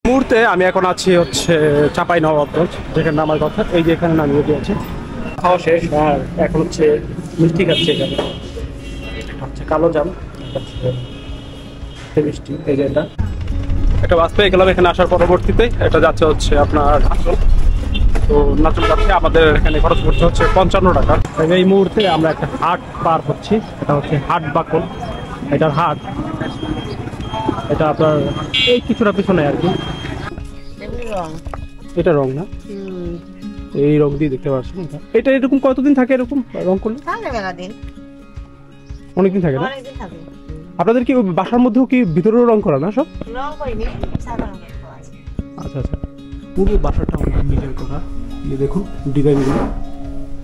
মুহূর্তে আমি এখন আছি হচ্ছে চাঁপাইনবাবগঞ্জ, যেখানে নামার কথা। এই যে এখানে নামিয়ে দিয়েছে, খাওয়া শেষ আর এখন হচ্ছে মিষ্টি খাচ্ছে। এখানে হচ্ছে কালো জাম, মিষ্টি। এই যে এটা বাস পেয়ে গেলাম এখানে আসার পরবর্তীতে। এটা যাচ্ছে হচ্ছে আপনার নাচল। তো নাচল যাচ্ছে, আমাদের এখানে খরচ পড়ছে হচ্ছে 55 টাকা। এই মুহূর্তে আমরা একটা হাট পার হচ্ছি, এটা হচ্ছে হাট বাকল। এটার হাট, এটা আপনার এই কিছুটা পিছনে আর কি। এটা রং না, এই রং দিয়ে দেখতে পাচ্ছেন। এটা এরকম কতদিন থাকে এরকম রং করলে? অনেকদিন থাকে না? আপনাদের কি বাসার মধ্যেও কি ভিতরেও রং করা না সব? আচ্ছা আচ্ছা, পুরো বাসাটা আমাদের নিজের করা। এই দেখুন ডিজাইনগুলো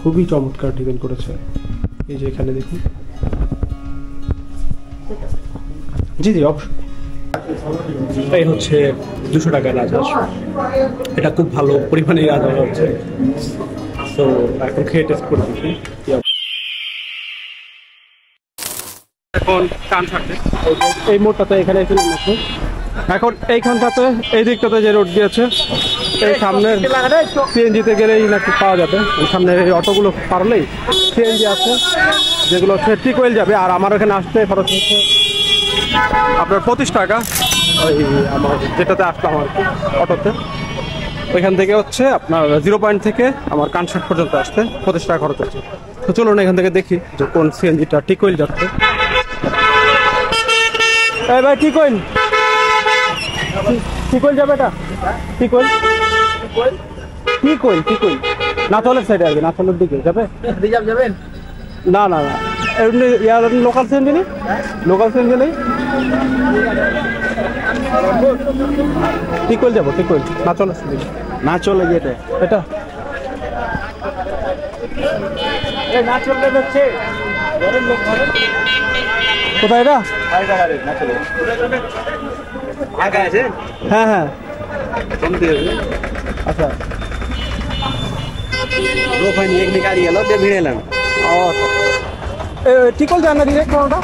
খুবই চমৎকার ডিজাইন করেছে। এই যে এখানে দেখুন, জি জি অবশ্যই। এই হচ্ছে 200 টাকার রাজহাঁস। এটা খুব ভালো পরিমাণে রাজহাঁস হচ্ছে। তো এখন খেয়ে টেস্ট করে দেখি। এখন কান ছাড়তে এই মোড়টাতে এখানে এসে নামছে। এখন এইখানটাতে এই দিকটাতে যে রোড দিয়েছে, এই সামনের সিএনজিতে গেলেই নাকি পাওয়া যাবে। এই সামনের এই অটোগুলো পারলেই সিএনজি আছে, যেগুলো হচ্ছে টিকওয়েল যাবে। আর আমার এখানে আসতে খরচ হচ্ছে আপনার 25 টাকা। ওই আমার যেটাতে আসলাম আর কি অটোতে, ওইখান থেকে হচ্ছে আপনার 0 পয়েন্ট থেকে আমার কানসার্ট পর্যন্ত আসতে 25 টাকা খরচ হচ্ছে। তো চলুন এখান থেকে দেখি যে কোন সিএনজিটা টিকওয়েল যাচ্ছে। এই ভাই টিকওয়েল, টিকওয়েল যাবে এটা? টিকওয়েল টিকওয়েল টিকওয়েল নাচলের সাইডে আর কি, নাচলের দিকে যাবে। রিজার্ভ যাবেন? না না না, এমনি ইয়ার লোকাল সিএনজি নেই, লোকাল সিএনজি নেই। টিকওয়েল যাবো, টিকওয়েল না চলে না চলে যেতে এটা না চললে যাচ্ছে। কোথায় এটা? হ্যাঁ হ্যাঁ আচ্ছা, গাড়ি এলো ভিড়ে এলাম। টিকল যায় না ডিরেক্ট কোনটা?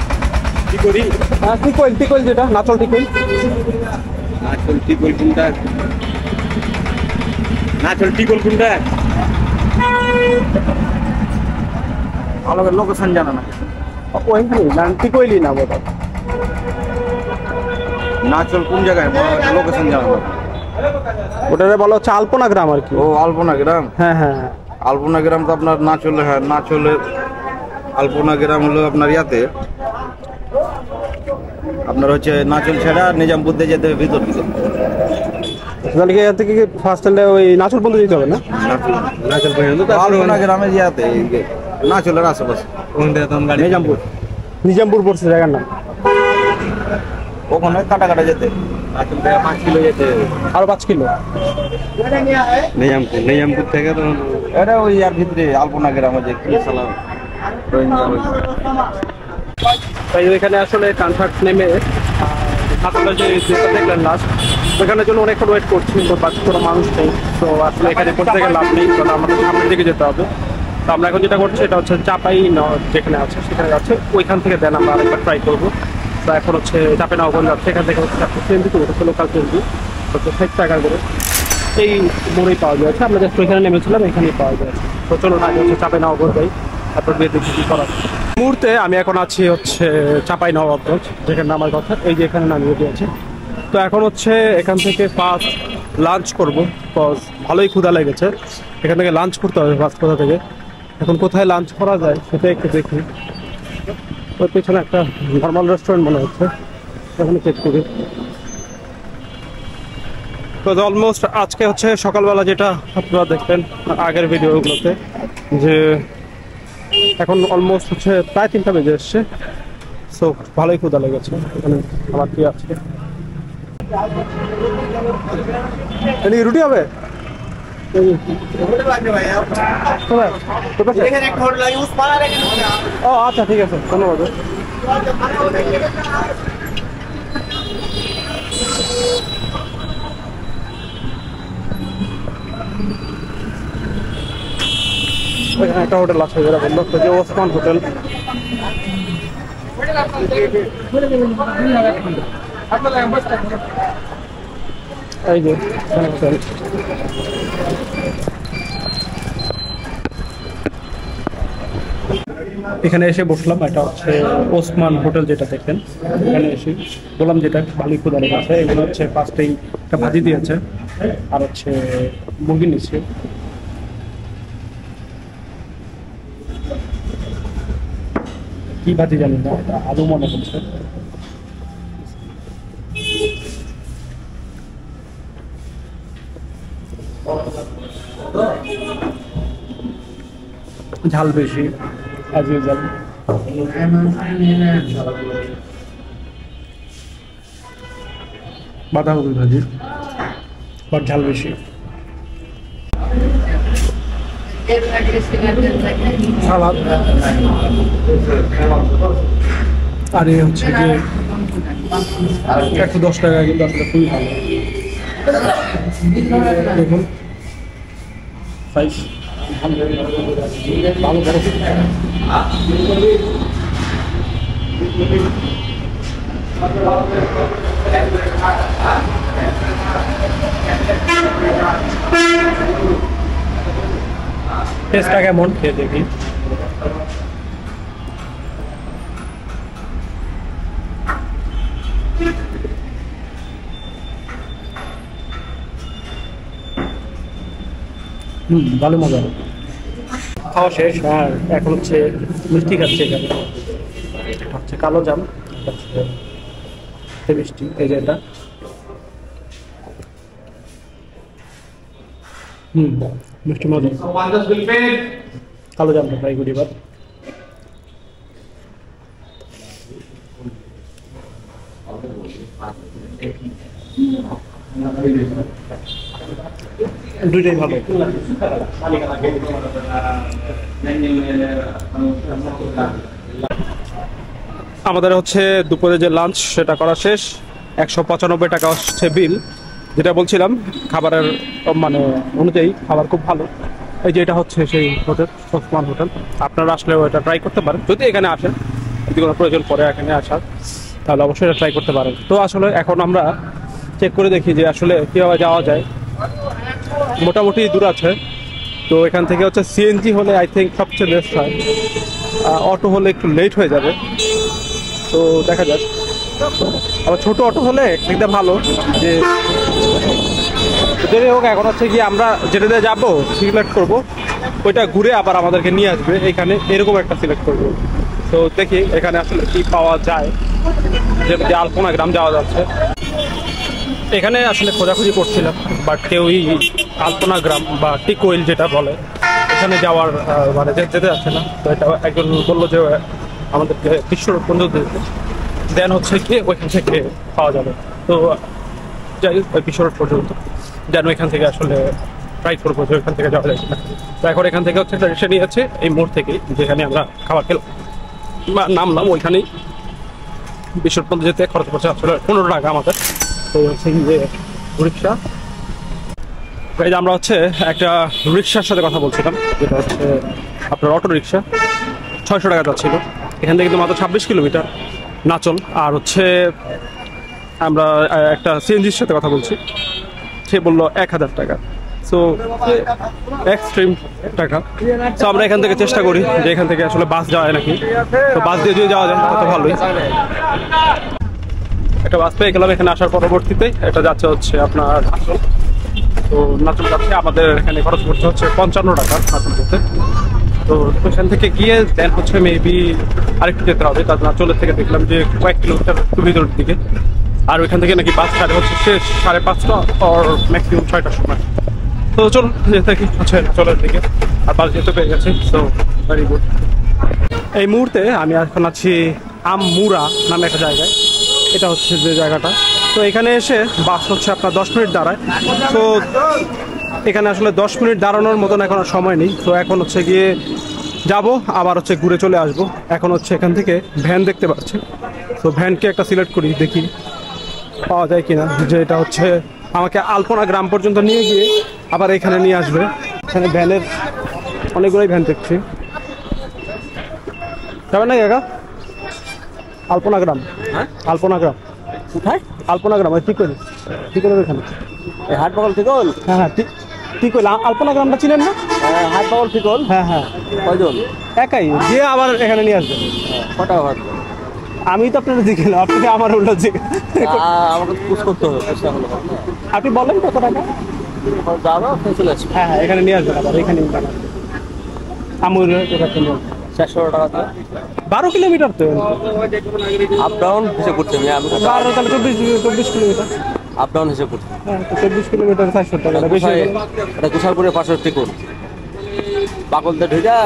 হ্যাঁ টিকল, টিকল যেটা নাচল টিকল। নাচল টিকল কোনটা? নাচল টিকল কোনটা? আমাদের লোকেশন জানা না। ওইখানে না টিকলই না বোধ। নাচল কোন জায়গায় লোকেশন জানা না। ওটারে বলা হচ্ছে আলপনা গ্রাম আর কি। ও আলপনা গ্রাম, হ্যাঁ হ্যাঁ আলপনা গ্রাম তো আপনার নাচলে। হ্যাঁ নাচলের আলপনা গ্রাম হলো আপনার ইয়াতে, আপনার হচ্ছে নাচল ছেড়া নিজামপুর দিয়ে যেতে হবে ভিতর দিকে। তাহলে কি এখান থেকে ফার্স্ট স্ট্যান্ডে ওই নাচল পর্যন্ত যেতে হবে না? নাচল পর্যন্ত আলপনা গ্রামে ইয়াতে নাচলের আশেপাশে নিজামপুর। নিজামপুর পড়ছে জায়গার নাম। ওখানে কাটা কাটা যেতে 5 কিলো যেতে, আরো 5 কিলো নিজামপুর। নিজামপুর থেকে তো এটা ওই আর ভিতরে আলপনা গ্রামে যে কি সালাম। এখানে আসলে কনসার্ট নেমে আপনারা যে দেখলেন লাস্ট, ওইখানে জন্য অনেকক্ষণ ওয়েট করছি, কোনো মানুষ নেই। তো আসলে এখানে করতে গেলে লাভ নেই, কারণ আমাদের সামনের দিকে যেতে হবে। তো আমরা এখন যেটা করছি এটা হচ্ছে চাপাই যেখানে আছে সেখানে যাচ্ছে, ওইখান থেকে দেন আমরা আরেকবার ট্রাই করবো। তো এখন হচ্ছে চাঁপাইনবাবগঞ্জ যাচ্ছে, এখান থেকে হচ্ছে আপনি সিএনজি তো হচ্ছে লোকাল সিএনজি হচ্ছে 60 টাকা করে এই মোড়েই পাওয়া যাচ্ছে। আমরা জাস্ট ওইখানে নেমেছিলাম, এখানেই পাওয়া যাচ্ছে। তো চলুন আগে হচ্ছে চাঁপাইনবাবগঞ্জ যাই, তারপর বিয়ে দেখি কী করা। মুহূর্তে আমি এখন আছি হচ্ছে চাঁপাইনবাবগঞ্জ, যেখানে নামার কথা। এই যে এখানে নামিয়ে দিয়েছে। তো এখন হচ্ছে এখান থেকে ফার্স্ট লাঞ্চ করবো, বিকজ ভালোই ক্ষুধা লেগেছে। এখান থেকে লাঞ্চ করতে হবে ফার্স্ট। কোথা থেকে এখন কোথায় লাঞ্চ করা যায় সেটা একটু দেখি। ওই পেছনে একটা নর্মাল রেস্টুরেন্ট মনে হচ্ছে, ওখানে চেক করি। তো অলমোস্ট আজকে হচ্ছে সকালবেলা যেটা আপনারা দেখবেন আগের ভিডিওগুলোতে, যে এখন অলমোস্ট হচ্ছে প্রায় 3টা বেজে এসছে। সো ভালোই ক্ষুধা লেগেছে। এখানে আবার কি আছে, রুটি হবে? ও আচ্ছা ঠিক আছে, ধন্যবাদ। ওইখানে একটা হোটেল আছে যেটা বললো, যে ওসমান হোটেল। এই যে হোটেল। এখানে এসে বসলাম, এটা হচ্ছে ওসমান হোটেল যেটা দেখেন। এখানে এসে বললাম যেটা ভালোই ক্ষুধা লেগেছে। এগুলো হচ্ছে ফার্স্টেই একটা ভাজি দিয়েছে আর হচ্ছে মুরগি নিচ্ছে। কি ভাজি জানি না, আলু মনে হচ্ছে। ঝাল বেশি অ্যাজ ইউজুয়াল। বাঁধাকপি ভাজি বাট ঝাল বেশি। সালাদ আর এ হচ্ছে গিয়ে 110 টাকা, কিন্তু আসলে খুবই ভালো। দেখুন সাইজ ভালো বড়। টেস্টটা কেমন খেয়ে দেখি। ভালো মজা। খাওয়া শেষ আর এখন হচ্ছে মিষ্টি খাচ্ছে। এখানে হচ্ছে কালো জাম, মিষ্টি। এই যে এটা মিষ্টি মজা। কালো জামটা ট্রাই করি এবার। দুইটাই ভালো। আমাদের হচ্ছে দুপুরে যে লাঞ্চ সেটা করা শেষ। 195 টাকা হচ্ছে বিল। যেটা বলছিলাম খাবারের মানে অনুযায়ী খাবার খুব ভালো। এই যে এটা হচ্ছে সেই হোটেল, ওসমান হোটেল। আপনারা আসলেও এটা ট্রাই করতে পারেন যদি এখানে আসেন। যদি কোনো প্রয়োজন পড়ে এখানে আসার, তাহলে অবশ্যই এটা ট্রাই করতে পারেন। তো আসলে এখন আমরা চেক করে দেখি যে আসলে কীভাবে যাওয়া যায়। মোটামুটি দূর আছে। তো এখান থেকে হচ্ছে সিএনজি হলে আই থিঙ্ক সবচেয়ে বেস্ট হয়। অটো হলে একটু লেট হয়ে যাবে, তো দেখা যাক। আবার ছোটো অটো হলে একটা ভালো যে যদি হোক। এখন হচ্ছে কি আমরা যেটাতে যাবো সিলেক্ট করব, ওইটা ঘুরে আবার আমাদেরকে নিয়ে আসবে এখানে, এরকম একটা সিলেক্ট করব। তো দেখি এখানে আসলে কি পাওয়া যায়। যে আলপনা গ্রাম যাওয়া যাচ্ছে, এখানে আসলে খোঁজাখুঁজি করছিলাম, বাট কেউই আলপনা গ্রাম বা টিকোইল যেটা বলে এখানে যাওয়ার মানে যেতে যাচ্ছে না। তো এটা একজন বললো যে আমাদেরকে বিশ্ব রোড পর্যন্ত দেন হচ্ছে কি ওইখান থেকে পাওয়া যাবে। তো যাই হোক ওই বিশ্ব রোড পর্যন্ত যেন এখান থেকে আসলে ট্রাই করবো যে ওইখান থেকে যাওয়া যায় কিনা। তো এখন এখান থেকে হচ্ছে রিক্সা নিয়ে যাচ্ছে এই মোড় থেকেই, যেখানে আমরা খাবার খেলাম নামলাম ওইখানেই। বিশ্ব রোড পর্যন্ত যেতে খরচ পড়ছে আসলে 15 টাকা আমাদের। তো হচ্ছে যে রিক্সা, এই যে আমরা হচ্ছে একটা রিক্সার সাথে কথা বলছিলাম, যেটা হচ্ছে আপনার অটো রিক্সা। 600 টাকা যাচ্ছিল। এখান থেকে কিন্তু মাত্র 26 কিলোমিটার নাচল। আর হচ্ছে আমরা একটা সিএনজির সাথে কথা বলছি, সে বললো 1000 টাকা। সো এক্সট্রিম টাকা। তো আমরা এখান থেকে চেষ্টা করি যে এখান থেকে আসলে বাস যাওয়া নাকি। তো বাস দিয়ে যদি যাওয়া যায় তত ভালোই। একটা বাস পেয়ে গেলাম এখানে আসার পরবর্তীতে। এটা যাচ্ছে হচ্ছে আপনার নাচল। তো নাচল যাচ্ছে, আমাদের এখানে খরচ পড়ছে হচ্ছে 55 টাকা নাচল যেতে। তো ওইখান থেকে গিয়ে দেন হচ্ছে মেবি আরেকটু যেতে হবে। তার নাচলের থেকে দেখলাম যে কয়েক কিলোমিটার একটু ভিতরের দিকে। আর ওইখান থেকে নাকি বাস ছাড়ে হচ্ছে শেষ 5:30টা আর ম্যাক্সিমাম 6টার সময়। তো চলুন যেতে কি হচ্ছে নাচলের দিকে। আর বাস যেতে পেয়ে গেছে। So very good. এই মুহূর্তে আমি এখন আছি আমমুরা নামে একটা জায়গায়। এটা হচ্ছে যে জায়গাটা। তো এখানে এসে বাস হচ্ছে আপনার 10 মিনিট দাঁড়ায়। তো এখানে আসলে 10 মিনিট দাঁড়ানোর মতন এখন আর সময় নেই। তো এখন হচ্ছে গিয়ে যাব, আবার হচ্ছে ঘুরে চলে আসবো। এখন হচ্ছে এখান থেকে ভ্যান দেখতে পাচ্ছি। তো ভ্যানকে একটা সিলেক্ট করি, দেখি পাওয়া যায় কিনা, যে এটা হচ্ছে আমাকে আলপনা গ্রাম পর্যন্ত নিয়ে গিয়ে আবার এখানে নিয়ে আসবে। এখানে ভ্যানের অনেকগুলোই ভ্যান দেখছি। যাবেন না কাকা? আলপনা গ্রাম। হ্যাঁ আলপনা গ্রাম কোথায়? আলপনা গ্রাম। ঠিক করে এখানে হাট পাগল ফিকল। হ্যাঁ হ্যাঁ ঠিক কইল। আলপনা গ্রামটা চিনেন না? হাট পাগল ফিকল। হ্যাঁ হ্যাঁ। কয়জন? একাই দিয়ে আবার এখানে নিয়ে আসবেন। কটা হাট? আমি তো আপনার দিকে না, আপনি আমার উল্টো দিকে। আমাকে পুশ করতে হবে। আপনি বলেন কত টাকা? যাবো চলে আসবে। হ্যাঁ হ্যাঁ এখানে নিয়ে আসবেন, আবার এখানে আমুর 400 টাকা। 12 কিলোমিটার তো। আপ ডাউন হিসেব করতে হবে। আমি 12 তাহলে 24 কিলোমিটার। আপ ডাউন হিসেব করতে। হ্যাঁ তো 24 কিলোমিটার 400 টাকা বেশি। এটা গোসালপুরে 500 টিকট। পাগলতে ঢুকা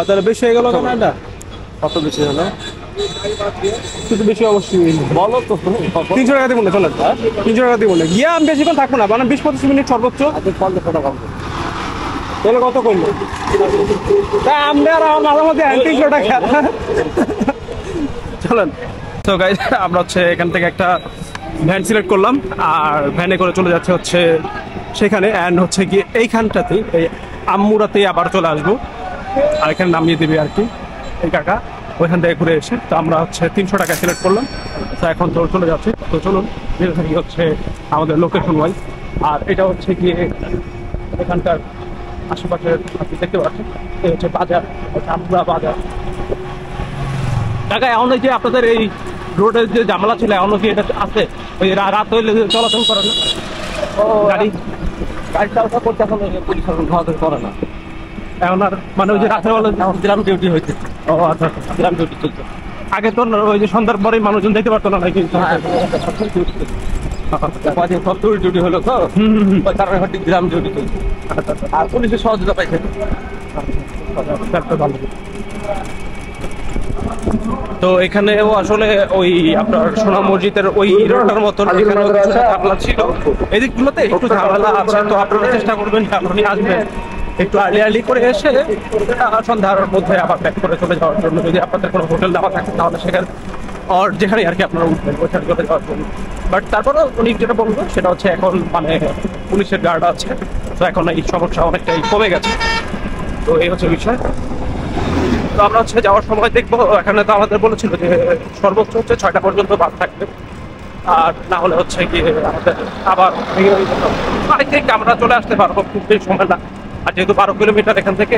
তাহলে বেশি হয়ে গেল কেন? এটা কত বেশি হলো? একটু বেশি অবশ্যই বলো তো। 300 টাকা দিব না, চলেন 300 টাকা দিব না। গিয়ে আমি বেশিক্ষণ থাকবো না, মানে 20-25 মিনিট সর্বোচ্চ। আজকে 50 টাকা কম। তাহলে কত করলো? তা আমরা আর আমার মাঝে মধ্যে 300 টাকা। চলেন। তো গাইস আমরা হচ্ছে এখান থেকে একটা ভ্যান সিলেক্ট করলাম, আর ভ্যানে করে চলে যাচ্ছে হচ্ছে সেখানে। অ্যান্ড হচ্ছে গিয়ে এইখানটাতেই এই আম্মুরাতেই আবার চলে আসবো, আর এখানে নামিয়ে দিবি আর কি এই কাকা ওইখান থেকে ঘুরে এসে। তো আমরা হচ্ছে 300 টাকা সিলেক্ট করলাম। তো এখন তো চলে যাচ্ছে। তো চলুন যেটা থাকি হচ্ছে আমাদের লোকেশন ওয়াইজ। আর এটা হচ্ছে গিয়ে এখানকার আশেপাশে আপনি দেখতে পাচ্ছেন, এই হচ্ছে বাজার, আমুরা বাজার। কাকা এখন যে আপনাদের এই রোডের যে জামালা ছিল এখনো কি এটা আছে? ওই রাত হইলে চলাচল করে না গাড়ি? গাড়িটা করতে এখন পুলিশ ঘর করে না এখন আর মানে ওই যে রাতের বেলা গ্রাম ডিউটি হয়েছে। ও আচ্ছা গ্রাম ডিউটি চলছে। আগে তো ওই যে সন্ধ্যার পরে মানুষজন দেখতে পারতো না নাকি? সব ডিউটি হলো তো, তার গ্রাম ডিউটি চলছে। আর পুলিশের সহযোগিতা পাইছে। তো এখানেও আসলে ওই আপনার সোনা মসজিদের ওই রোডটার মতন এখানেও কিছুটা ঝামেলা ছিল। এদিকগুলোতে একটু ঝামেলা আছে। তো আপনারা চেষ্টা করবেন আপনি আসবেন একটু আর্লি করে এসে সন্ধ্যার মধ্যে আবার ব্যাক করে চলে যাওয়ার জন্য। যদি আপনাদের কোনো হোটেল দেওয়া থাকে তাহলে সেখানে আর যেখানে আর কি আপনারা উঠবেন ওইখানে চলে যাওয়ার জন্য। বাট তারপরেও উনি যেটা বলবো সেটা হচ্ছে এখন মানে পুলিশের গার্ড আছে, তো এখন এই সমস্যা অনেকটাই কমে গেছে। তো এই হচ্ছে বিষয়। তো আমরা হচ্ছে যাওয়ার সময় দেখবো, এখানে তো আমাদের বলেছিল যে সর্বোচ্চ হচ্ছে 6টা পর্যন্ত বাস থাকবে, আর না হলে হচ্ছে গিয়ে আমাদের আবার আই থিঙ্ক আমরা চলে আসতে পারবো, খুব বেশি সময় না। আর যেহেতু 12 কিলোমিটার এখান থেকে,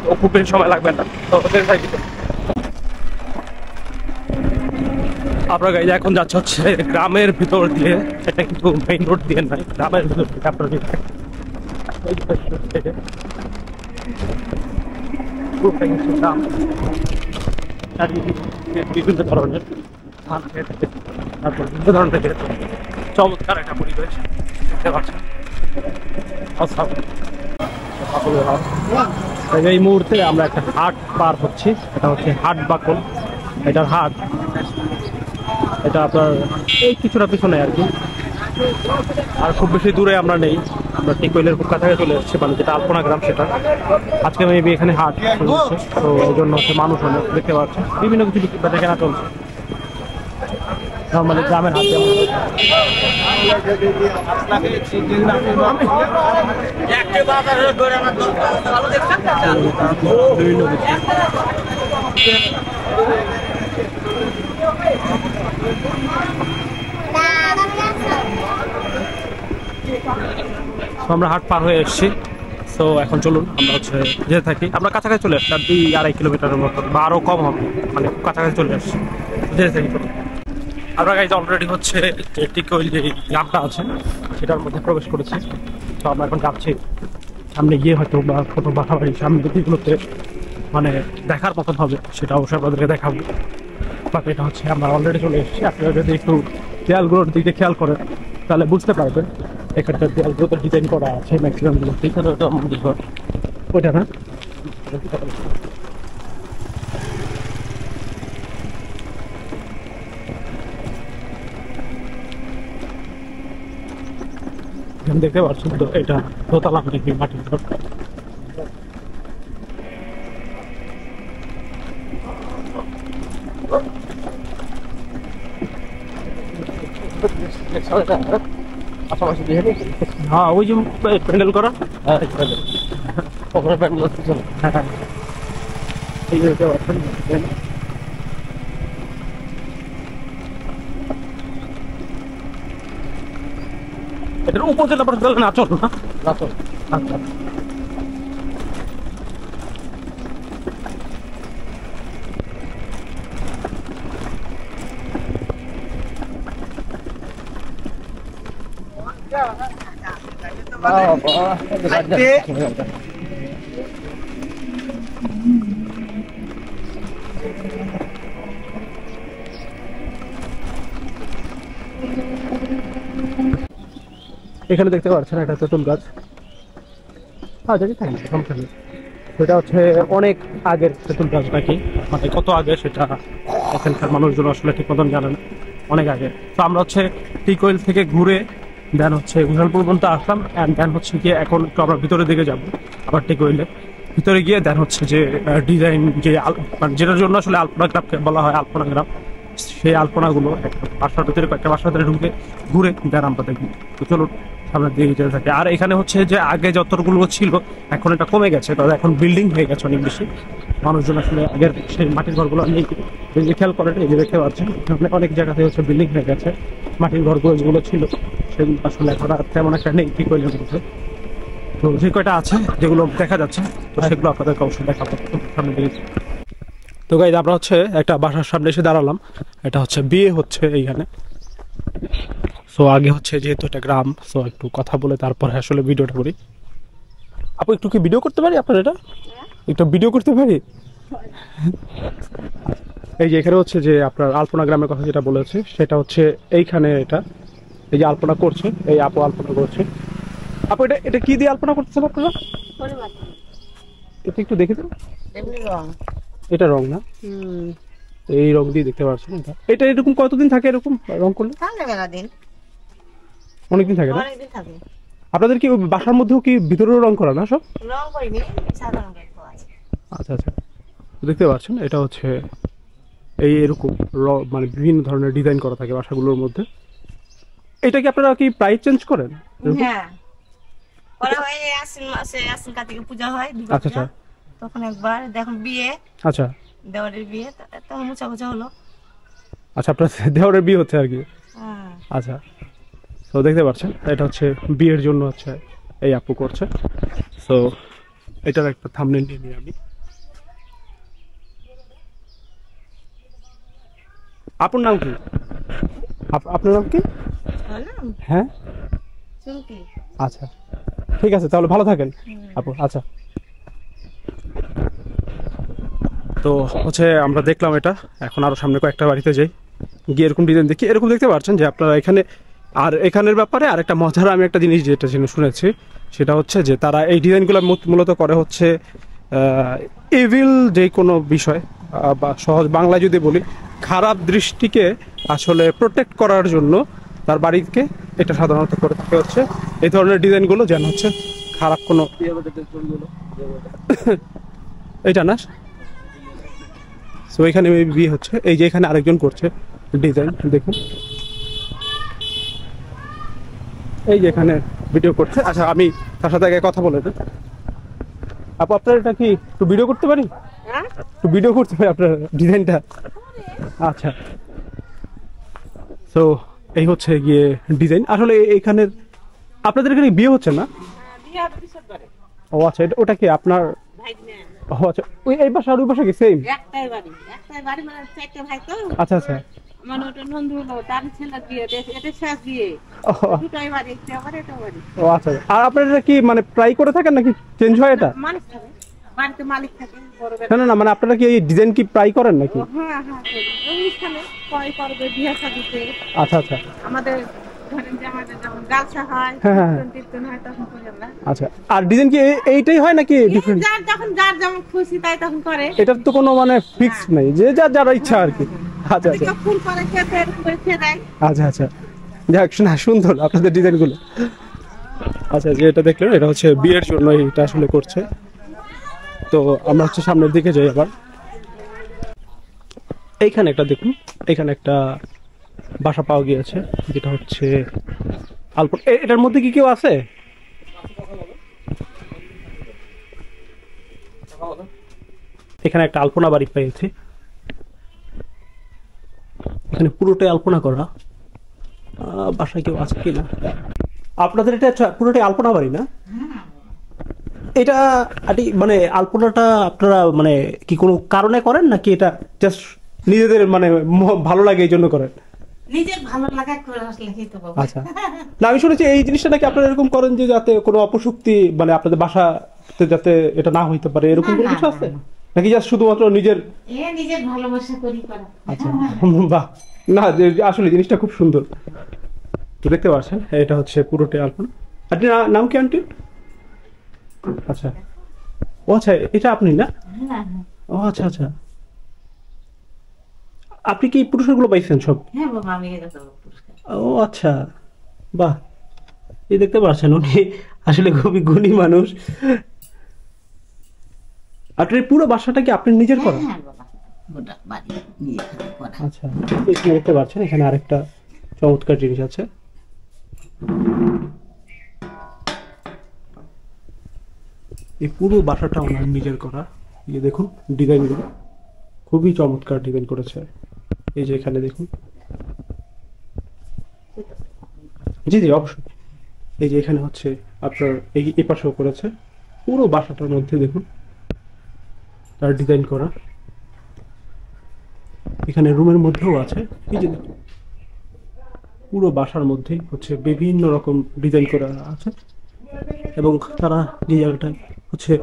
তো খুব বেশি সময় লাগবে না। তো আপনার গাড়ি এখন যাচ্ছে হচ্ছে গ্রামের ভিতর দিয়ে, এটা কিন্তু মেইন রোড দিয়ে নাই, গ্রামের ভিতর থেকে আপনার বিভিন্ন ধরনের ধান খেয়ে থাকে, তারপর বিভিন্ন ধরনের চমৎকার একটা পরিবেশ দেখতে পাচ্ছেন। এই মুহূর্তে আমরা একটা হাট পার হচ্ছি, এটা হচ্ছে হাট বাকল। এটার হাট, এটা আপনার এই কিছুটা পিছনে আর কি, আর খুব বেশি দূরে আমরা নেই, আমরা টিকইলের খুব কাছাকাছি চলে এসেছি, মানে যেটা আলপনা গ্রাম সেটা। আজকে মেবি এখানে হাট চলছে, তো এই জন্য হচ্ছে মানুষ অনেক দেখতে পাচ্ছে, বিভিন্ন কিছু বেচা কেনা চলছে নর্মালি গ্রামের হাট যেমন। বিভিন্ন আমরা হাট পার হয়ে এসেছি। তো এখন চলুন আমরা হচ্ছে যেতে থাকি, আমরা কাছাকাছি চলে আসছি, আর 2-2.5 কিলোমিটারের মতো বা আরও কম হবে, মানে কাছাকাছি চলে আসছি, যেতে থাকি। আমরা গাইজ অলরেডি হচ্ছে টিকইল যে গ্রামটা আছে সেটার মধ্যে প্রবেশ করেছি। তো আমরা এখন যাচ্ছি সামনে গিয়ে হয়তো বা কোনো বাসাবাড়ি সামনে যেগুলোতে মানে দেখার মতন হবে সেটা অবশ্যই আপনাদেরকে দেখাবো। বাট এটা হচ্ছে আমরা অলরেডি চলে এসেছি। আপনারা যদি একটু দেয়ালগুলোর দিকে খেয়াল করেন তাহলে বুঝতে পারবেন এখানকার দেয়ালগুলোতে ডিজাইন করা আছে ম্যাক্সিমামগুলো। এখানে ওইটা না, দেখতে পাচ্ছেন তো এটা দোতলা নাকি মাটির ঘর। হ্যাঁ ওই যে প্যান্ডেল করা, প্যান্ডেল এটার উপজেলা পরিষদ নাচল না? নাচল। আচ্ছা। এখানে দেখতে পাচ্ছেন একটা তেঁতুল গাছ। হ্যাঁ যদি থাকি সমস্যা নেই। সেটা হচ্ছে অনেক আগের তেঁতুল গাছ নাকি, মানে কত আগে সেটা এখানকার মানুষজন আসলে ঠিক মতন জানে না, অনেক আগে। তো আমরা হচ্ছে টিকোয়েল থেকে ঘুরে দেন হচ্ছে উজানপুর পর্যন্ত আসলাম, অ্যান্ড দেন হচ্ছে গিয়ে এখন একটু আমরা ভিতরের দিকে যাবো আবার টিকোয়েলে। ভিতরে গিয়ে দেন হচ্ছে যে ডিজাইন যে মানে যেটার জন্য আসলে আলপনা গ্রামকে বলা হয় আলপনা গ্রাম, সেই আলপনাগুলো একটা বাসার ভিতরে কয়েকটা বাসার ভিতরে ঢুকে ঘুরে দেন আমরা দেখি। তো চলুন সামনের দিকে যেতে থাকে। আর এখানে হচ্ছে যে আগে যতগুলো ছিল এখন এটা কমে গেছে, তবে এখন বিল্ডিং হয়ে গেছে অনেক বেশি। মানুষজন আসলে আগের সেই মাটির ঘরগুলো নেই, যদি খেয়াল করেন এই যে দেখতে পাচ্ছেন অনেক জায়গাতে হচ্ছে বিল্ডিং হয়ে গেছে। মাটির ঘরগুলো যেগুলো ছিল সেগুলো আসলে এখন আর তেমন একটা নেই ঠিক হয়ে গেছে। তো যে কয়টা আছে যেগুলো দেখা যাচ্ছে তো সেগুলো আপনাদেরকে অবশ্যই দেখাবো সামনে দিকে। তো গাইজ আমরা হচ্ছে একটা বাসার সামনে এসে দাঁড়ালাম, এটা হচ্ছে বিয়ে হচ্ছে এইখানে। সো আগে হচ্ছে যেহেতু এটা গ্রাম, সো একটু কথা বলে তারপরে আসলে ভিডিওটা করি। আপু একটু কি ভিডিও করতে পারি আপনার? এটা একটু ভিডিও করতে পারি? এই যে এখানে হচ্ছে যে আপনার আলপনা গ্রামের কথা যেটা বলেছে সেটা হচ্ছে এইখানে, এটা এই যে আলপনা করছে, এই আপু আলপনা করছে। আপু এটা এটা কি দিয়ে আলপনা করতেছেন আপনারা? এটা একটু দেখে দিন। এটা রং না? এই রং দিয়ে দেখতে পাচ্ছেন। এটা এরকম কতদিন থাকে এরকম রং করলে? অনেকদিন থাকে না? আপনাদের কি বাসার মধ্যেও কি ভিতরেও রং করা না সব? আচ্ছা আচ্ছা, দেখতে পাচ্ছেন এটা হচ্ছে এই এরকম মানে বিভিন্ন ধরনের ডিজাইন করা থাকে বাসাগুলোর মধ্যে। এটা কি আপনারা কি প্রাইস চেঞ্জ করেন? হ্যাঁ, করা হয়। আশ্বিন মাসে আশ্বিন কার্তিকে পূজা হয়, আচ্ছা আচ্ছা, তখন একবার দেখুন বিয়ে, আচ্ছা দেওয়ারের বিয়ে, তখন মুছা মুছা হলো। আচ্ছা, আপনার দেওরের বিয়ে হচ্ছে আর কি? হ্যাঁ। আচ্ছা, তো দেখতে পাচ্ছেন এটা হচ্ছে বিয়ের জন্য হচ্ছে এই আপু করছে। সো এটার একটা থাম্বনেল নিয়ে নিই আমি। আপনার নাম কি? আপনার নাম কি? হ্যাঁ আচ্ছা, ঠিক আছে তাহলে ভালো থাকেন আপু। আচ্ছা, তো হচ্ছে আমরা দেখলাম এটা, এখন আরো সামনে কয়েকটা বাড়িতে যাই, গিয়ে এরকম ডিজাইন দেখি। এরকম দেখতে পাচ্ছেন যে আপনারা এখানে। আর এখানের ব্যাপারে আরেকটা মজার আমি একটা জিনিস যেটা শুনেছি সেটা হচ্ছে যে তারা এই ডিজাইনগুলো মূলত করে হচ্ছে ইভিল যে কোনো বিষয়, বা সহজ বাংলায় যদি বলি খারাপ দৃষ্টিকে আসলে প্রোটেক্ট করার জন্য তার বাড়িকে এটা সাধারণত করে থাকে হচ্ছে এই ধরনের ডিজাইনগুলো, যেন হচ্ছে খারাপ কোনো এটা না। সো এখানে বিয়ে হচ্ছে, এই যে এখানে আরেকজন করছে ডিজাইন দেখুন, এই যে এখানে ভিডিও করছে। আচ্ছা, আমি তার সাথে আগে কথা বলে দিই। আপু আপনার এটা কি একটু ভিডিও করতে পারি? একটু ভিডিও করতে পারি আপনার ডিজাইনটা? আচ্ছা, তো এই হচ্ছে গিয়ে ডিজাইন। আসলে এখানের আপনাদের এখানে বিয়ে হচ্ছে না? ও আচ্ছা, এটা ওটা কি আপনার? ও আচ্ছা, ওই এই পাশে আর ওই পাশে কি সেম? একটাই বাড়ি মানে চারটে ভাই তো। আচ্ছা আচ্ছা, মানে ওটা নন্দু হলো, তার ছেলে বিয়ে, এটা শেষ বিয়ে, দুটাই বাড়ি, একটা বাড়ি এটা বাড়ি। ও আচ্ছা, আর আপনারা এটা কি মানে ট্রাই করে থাকেন নাকি চেঞ্জ হয় এটা? মানুষ থাকে বাড়িতে, মালিক থাকে বড়। না না, মানে আপনারা কি এই ডিজাইন কি ট্রাই করেন নাকি? হ্যাঁ হ্যাঁ, অনুষ্ঠানে কয় করবে বিয়ে শাদিতে। আচ্ছা আচ্ছা, আমাদের ধরেন যে আমাদের যখন গালসা হয়, কীর্তন হয়, তখন করি আমরা। আচ্ছা, আর ডিজাইন কি এইটাই হয় নাকি ডিফারেন্ট? যার যখন যার যেমন খুশি তাই তখন করে, এটার তো কোনো মানে ফিক্স নাই, যে যার ইচ্ছা আর কি। আচ্ছা আচ্ছা, ফুল করে খেতে রেখে দেয়। আচ্ছা আচ্ছা, যাক না, সুন্দর আপনাদের ডিজাইনগুলো। আচ্ছা, যে এটা দেখলেন এটা হচ্ছে বিয়ের জন্য এটা আসলে করছে। তো আমরা হচ্ছে সামনের দিকে যাই আবার। এইখানে একটা দেখুন, এখানে একটা বাসা পাওয়া গিয়েছে যেটা হচ্ছে আলপনা। এটার মধ্যে কি কেউ আছে? এখানে একটা আলপনা বাড়ি পেয়েছি, এখানে পুরোটাই আলপনা করা। বাসায় কেউ আছে কিনা? আপনাদের এটা পুরোটাই আলপনা বাড়ি না? এটা মানে আলপনাটা আপনারা মানে কি কোনো কারণে করেন নাকি এটা জাস্ট নিজেদের মানে ভালো লাগে এই জন্য করেন? নিজের ভালো লাগা করে আসলে তো বাবা। আচ্ছা, না আমি শুনেছি এই জিনিসটা নাকি আপনারা এরকম করেন যে যাতে কোনো অপশক্তি মানে আপনাদের বাসাতে যাতে এটা না হইতে পারে, এরকম কোনো কিছু আছে নাকি জাস্ট শুধুমাত্র নিজের নিজের ভালোবাসা করি করা? আচ্ছা, বাহ, না আসলে জিনিসটা খুব সুন্দর। তো দেখতে পাচ্ছেন এটা হচ্ছে পুরোটাই আলপনা। আপনি নাম কি আন্টি? আচ্ছা, ও আচ্ছা, এটা আপনি না? ও আচ্ছা আচ্ছা, আপনি কি পুরস্কারগুলো পাইছেন সব? হ্যাঁ বাবা, আমি এটা তো পুরস্কার। ও আচ্ছা, বাহ, এই দেখতে পাচ্ছেন উনি আসলে খুবই গুণী মানুষ। আপনার এই পুরো বাসাটা কি আপনি নিজের করা? হ্যাঁ বাবা, গোটা বাড়ি নিজে করা। আচ্ছা, এখানে দেখতে পাচ্ছেন এখানে আরেকটা চমৎকার জিনিস আছে। এই পুরো বাসাটা ওনার নিজের করা। এই দেখুন ডিজাইনগুলো খুবই চমৎকার ডিজাইন করেছে। এই যে এখানে দেখুন, জি জি অবশ্যই। এই যে এখানে হচ্ছে আপনার এই পাশেও করেছে, পুরো বাসাটার মধ্যে দেখুন তার ডিজাইন করা। এখানে রুমের মধ্যেও আছে, এই যে দেখুন পুরো বাসার মধ্যেই হচ্ছে বিভিন্ন রকম ডিজাইন করা আছে। এবং তারা যে জায়গাটায় হচ্ছে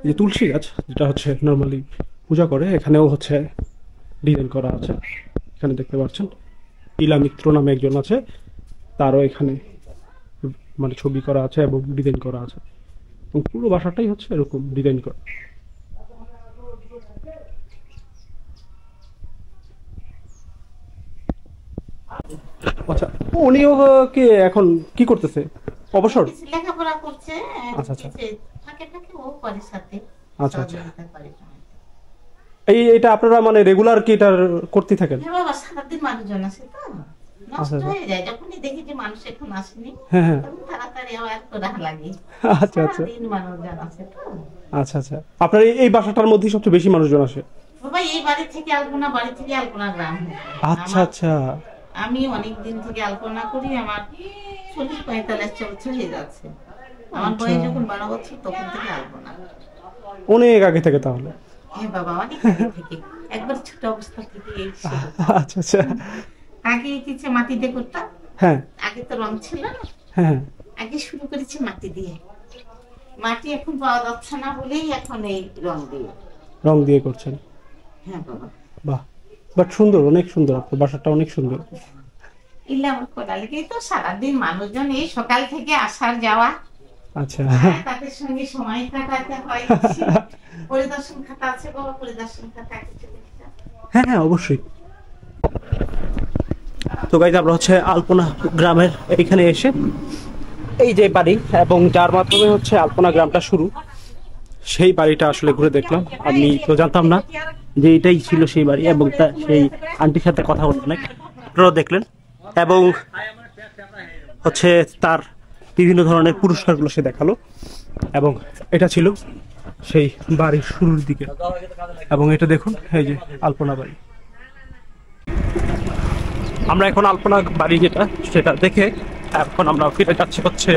যে তুলসী গাছ, যেটা হচ্ছে নর্মালি পূজা করে, এখানেও হচ্ছে ডিজাইন করা আছে। এখানে দেখতে পাচ্ছেন ইলা মিত্র নামে একজন আছে, তারও এখানে মানে ছবি করা আছে এবং ডিজাইন করা আছে। এবং পুরো বাসাটাই হচ্ছে এরকম ডিজাইন করা। আচ্ছা, উনিও কি এখন কি করতেছে? অবসর? লেখাপড়া করছে। আচ্ছা আচ্ছা, ফাঁকে ফাঁকে ও করে সাথে। আচ্ছা আচ্ছা, এটা আপনারা মানে রেগুলার কি এটা করতে থাকেন? হ্যাঁ বাবা, সারাদিন মানুষজন আছে তো নষ্ট হয়ে যায়। যখনই দেখি যে মানুষ এখন আসেনি, হ্যাঁ হ্যাঁ, তখন তাড়াতাড়ি আবার করা লাগে। আচ্ছা আচ্ছা, সারাদিন মানুষজন আছে তো। আচ্ছা আচ্ছা, আপনার এই বাসাটার মধ্যে সবচেয়ে বেশি মানুষজন আসে? বাবা এই বাড়ি থেকে আলপনা, বাড়ি থেকে আলপনা গ্রাম। আচ্ছা আচ্ছা, আমি অনেক দিন থেকে আলপনা করি, আমার 40-45 বছর হয়ে যাচ্ছে। আমার বয়স যখন 12 বছর তখন থেকে আলপনা। অনেক আগে থেকে তাহলে? হ্যাঁ বাবা, অনেক আগে থেকে, একবার ছোট অবস্থা থেকে এই ছিল। আচ্ছা আচ্ছা, আগে কিছু মাটি দিয়ে করতাম। হ্যাঁ, আগে তো রং ছিল না, হ্যাঁ, আগে শুরু করেছি মাটি দিয়ে। মাটি এখন পাওয়া যাচ্ছে না বলেই এখন এই রং দিয়ে করছেন। হ্যাঁ বাবা, বাহ, বাট সুন্দর, অনেক সুন্দর, আপনার বাসাটা অনেক সুন্দর। ইলা আমার করা লেগেই তো সারাদিন মানুষজন এই সকাল থেকে আসার যাওয়া। আচ্ছা, তাদের সঙ্গে সময় কাটাতে হয়। পরিদর্শন খাতা আছে বাবা, পরিদর্শন খাতা হ্যাঁ হ্যাঁ অবশ্যই। তো গাইজ আমরা হচ্ছে আলপনা গ্রামের এইখানে এসে এই যে বাড়ি এবং যার মাধ্যমে হচ্ছে আলপনা গ্রামটা শুরু, সেই বাড়িটা আসলে ঘুরে দেখলাম। আমি তো জানতাম না যে এটাই ছিল সেই বাড়ি, এবং সেই আন্টির সাথে কথা বলতে অনেক আপনারাও দেখলেন। এবং হচ্ছে তার বিভিন্ন ধরনের পুরস্কারগুলো সে দেখালো, এবং এটা ছিল সেই বাড়ির শুরুর দিকে। এবং এটা দেখুন এই যে আলপনা বাড়ি। আমরা এখন আলপনা বাড়ি যেটা সেটা দেখে এখন আমরা ফিরে যাচ্ছি হচ্ছে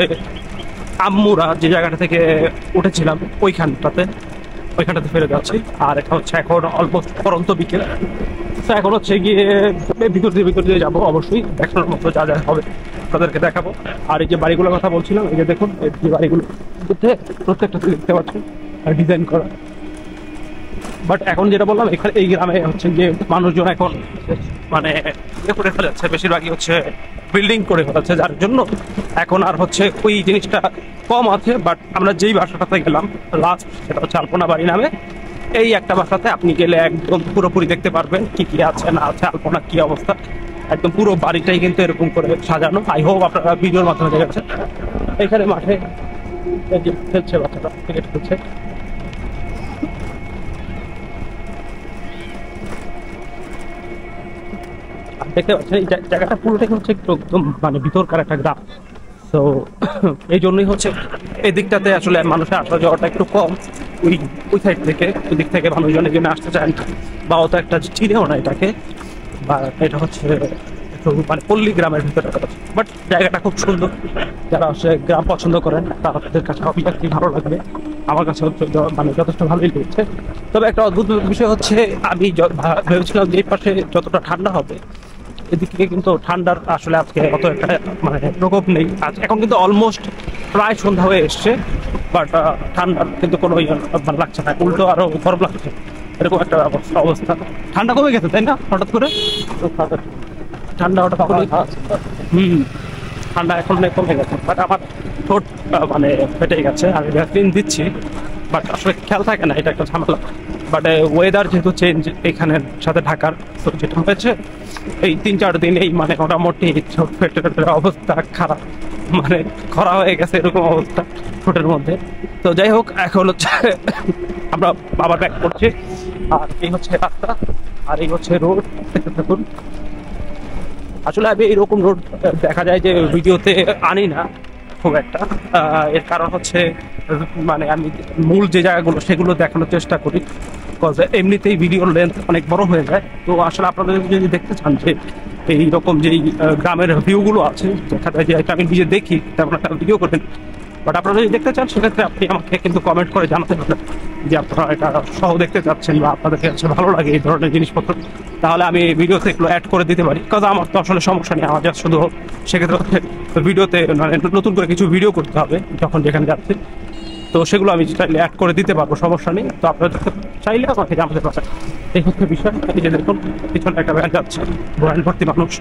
আম্মুরা যে জায়গাটা থেকে উঠেছিলাম ওইখানটাতে ফিরে যাচ্ছি। আর এটা হচ্ছে এখন অলমোস্ট পরন্ত বিকেল। তো এখন হচ্ছে গিয়ে ভিতর দিয়ে যাবো, অবশ্যই দেখানোর মতো যা যা হবে তাদেরকে দেখাবো। আর এই যে বাড়িগুলোর কথা বলছিলাম, এই যে দেখুন এই বাড়িগুলো প্রত্যেকটা দেখতে পাচ্ছেন আর ডিজাইন করা। বাট এখন যেটা বললাম, এখানে এই গ্রামে হচ্ছে যে মানুষজন এখন মানে করে ফেলেছে, বেশিরভাগই হচ্ছে বিল্ডিং করে ফেলেছে, যার জন্য এখন আর হচ্ছে ওই জিনিসটা কম আছে। বাট আমরা যেই বাসাটাতে গেলাম লাস্ট, সেটা হচ্ছে আলপনা বাড়ি নামে। এই একটা বাসাতে আপনি গেলে একদম পুরোপুরি দেখতে পারবেন কি কি আছে না আছে, আলপনা কি অবস্থা। একদম পুরো বাড়িটাই কিন্তু এরকম করে সাজানো। আই হোপ আপনারা ভিডিওর মাধ্যমে দেখেছেন। এখানে মাঠে খেলছে বাচ্চাটা, ক্রিকেট খেলছে। দেখতে পাচ্ছেন এই জায়গাটা পুরোটাই হচ্ছে একদম মানে ভিতরকার একটা গ্রাম। তো এই জন্যই হচ্ছে এই দিকটাতে আসলে মানুষের আসা যাওয়াটা একটু কম। ওই সাইড থেকে, ওই দিক থেকে মানুষজন এখানে আসতে চান, বা অত একটা চিনেও না এটাকে, বা এটা হচ্ছে একটু মানে পল্লী গ্রামের ভিতরে, বাট জায়গাটা খুব সুন্দর। যারা হচ্ছে গ্রাম পছন্দ করেন তাদের কাছে অবভিয়াসলি ভালো লাগবে, আমার কাছে হচ্ছে মানে যথেষ্ট ভালোই লেগেছে। তবে একটা অদ্ভুত বিষয় হচ্ছে আমি ভেবেছিলাম যে এই পাশে যতটা ঠান্ডা হবে এদিকে কিন্তু ঠান্ডার আসলে আজকে অত একটা মানে প্রকোপ নেই। আজ এখন কিন্তু অলমোস্ট প্রায় সন্ধ্যা হয়ে এসছে, বাট ঠান্ডার কিন্তু কোনো মানে লাগছে না, উল্টো আরো গরম লাগছে, এরকম একটা অবস্থা। ঠান্ডা কমে গেছে তাই না হঠাৎ করে? ঠান্ডা হঠাৎ করে ঠান্ডা এখন কমে গেছে, বাট আমার ঠোঁট মানে ফেটে গেছে। আমি ভ্যাকসিন দিচ্ছি বাট আসলে খেয়াল থাকে না, এটা একটা ঝামেলা। বাট ওয়েদার যেহেতু চেঞ্জ এখানের সাথে ঢাকার, তো যেটা হয়েছে এই 3-4 দিন এই মানে মোটামুটি ঠোঁট ফেটে অবস্থা খারাপ, মানে খরা হয়ে গেছে এরকম অবস্থা ঠোঁটের মধ্যে। তো যাই হোক, এখন হচ্ছে আমরা আবার ব্যাক করছি। আর এই হচ্ছে রাস্তা, আর এই হচ্ছে রোড, দেখতে থাকুন। আসলে আমি এইরকম রোড দেখা যায় যে ভিডিওতে আনি না খুব একটা, এর কারণ হচ্ছে মানে আমি মূল যে জায়গাগুলো সেগুলো দেখানোর চেষ্টা করি, বিকজ এমনিতেই ভিডিওর লেন্থ অনেক বড় হয়ে যায়। তো আসলে আপনাদের যদি দেখতে চান যে এইরকম যেই গ্রামের ভিউগুলো আছে, দেখা যায় যে এটা আমি নিজে দেখি তেমন একটা ভিডিও করবেন, বাট আপনারা যদি দেখতে চান সেক্ষেত্রে আপনি আমাকে কিন্তু কমেন্ট করে জানাতে পারেন যে আপনারা এটা সহ দেখতে চাচ্ছেন বা আপনাদের কাছে ভালো লাগে এই ধরনের জিনিসপত্র, তাহলে আমি ভিডিওতে এগুলো অ্যাড করে দিতে পারি। কারণ আমার তো আসলে সমস্যা নেই, আমার যা শুধু সেক্ষেত্রে হচ্ছে ভিডিওতে মানে নতুন করে কিছু ভিডিও করতে হবে যখন যেখানে যাচ্ছি, তো সেগুলো আমি চাইলে অ্যাড করে দিতে পারবো, সমস্যা নেই। তো আপনারা চাইলে আমাকে জানাতে পারেন। এই হচ্ছে বিষয়। এই যে দেখুন পিছনে একটা ভ্যান যাচ্ছে, ভ্যান ভর্তি মানুষ।